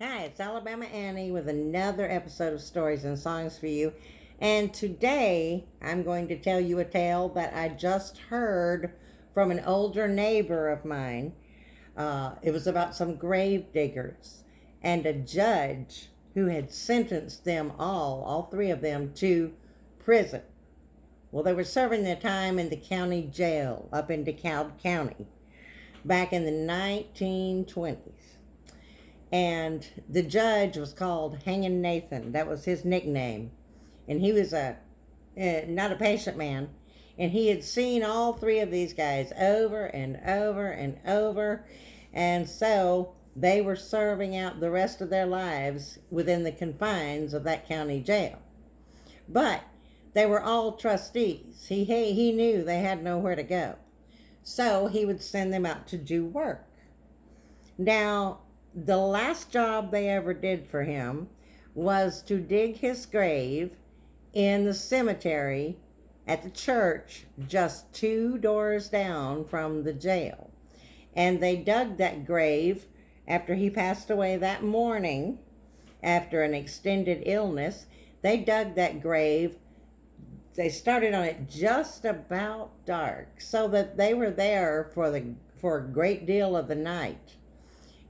Hi, it's Alabama Annie with another episode of Stories and Songs for you. And today I'm going to tell you a tale that I just heard from an older neighbor of mine. It was about some grave diggers and a judge who had sentenced them all three of them, to prison. Well, they were serving their time in the county jail up in DeKalb County back in the 1920s. And the judge was called Hanging Nathan. That was his nickname. And he was not a patient man. And he had seen all three of these guys over and over and over. And so they were serving out the rest of their lives within the confines of that county jail. But they were all trustees. He knew they had nowhere to go. So he would send them out to do work. Now, the last job they ever did for him was to dig his grave in the cemetery at the church just 2 doors down from the jail. And they dug that grave after he passed away that morning, after an extended illness. They dug that grave. They started on it just about dark, so that they were there for a great deal of the night.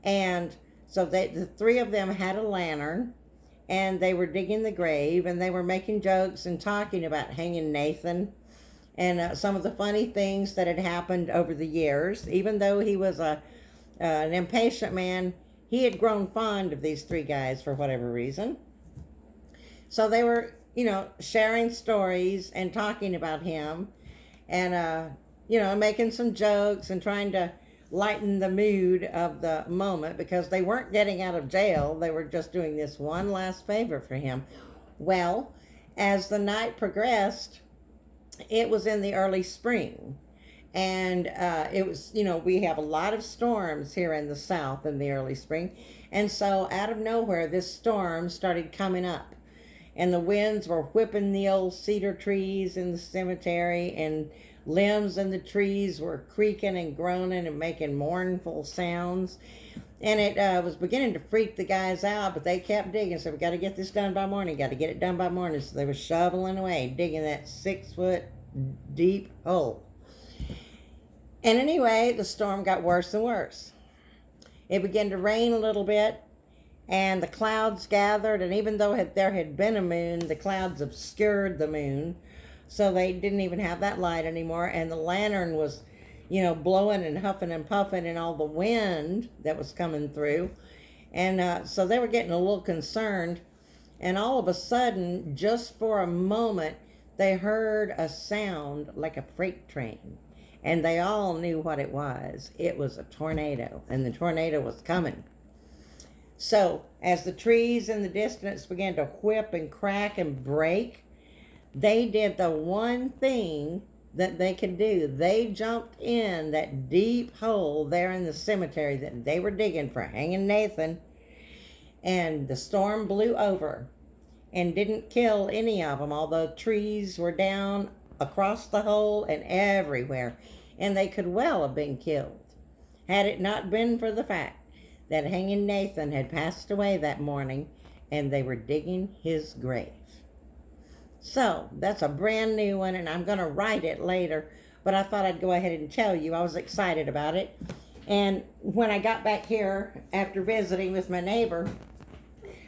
And so the three of them had a lantern, and they were digging the grave, and they were making jokes and talking about Hanging Nathan and some of the funny things that had happened over the years. Even though he was an impatient man, he had grown fond of these three guys for whatever reason. So they were, sharing stories and talking about him and, making some jokes and trying to lighten the mood of the moment, because they weren't getting out of jail. They were just doing this one last favor for him. Well, as the night progressed, it was in the early spring. And it was, we have a lot of storms here in the South in the early spring. And so out of nowhere, this storm started coming up. And the winds were whipping the old cedar trees in the cemetery, and limbs in the trees were creaking and groaning and making mournful sounds. And it was beginning to freak the guys out, but they kept digging. So we got to get this done by morning. Got to get it done by morning. So they were shoveling away, digging that 6-foot deep hole. And anyway, the storm got worse and worse. It began to rain a little bit, and the clouds gathered. And even though there had been a moon, the clouds obscured the moon. So they didn't even have that light anymore. And the lantern was, blowing and huffing and puffing, and all the wind that was coming through. And so they were getting a little concerned. And all of a sudden, just for a moment, they heard a sound like a freight train. And they all knew what it was. It was a tornado, and the tornado was coming. So as the trees in the distance began to whip and crack and break, they did the one thing that they could do. They jumped in that deep hole there in the cemetery that they were digging for Hanging Nathan, and the storm blew over and didn't kill any of them, although trees were down across the hole and everywhere, and they could well have been killed had it not been for the fact that Hanging Nathan had passed away that morning, and they were digging his grave. So that's a brand new one, and I'm going to write it later, but I thought I'd go ahead and tell you. I was excited about it. And when I got back here after visiting with my neighbor,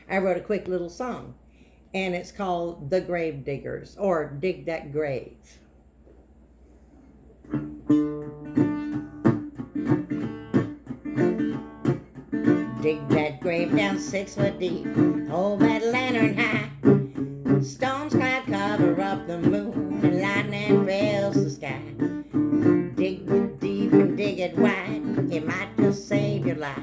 I wrote a quick little song, and it's called The Grave Diggers, or Dig That Grave. Dig that grave down 6 foot deep, hold that lantern high. Storms cloud cover up the moon, and lightning fills the sky. Dig it deep and dig it wide, it might just save your life.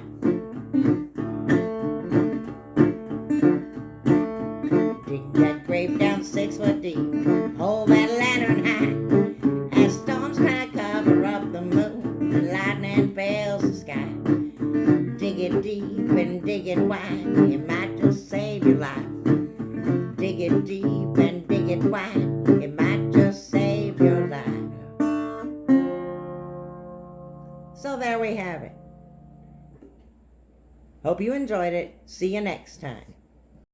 Dig that grave down 6 foot deep, hold that lantern high. As storms cloud cover up the moon, and lightning fills the sky. Dig it deep and dig it wide, it might just save your life. Dig it deep and dig it wide, it might just save your life. So there we have it. Hope you enjoyed it. See you next time.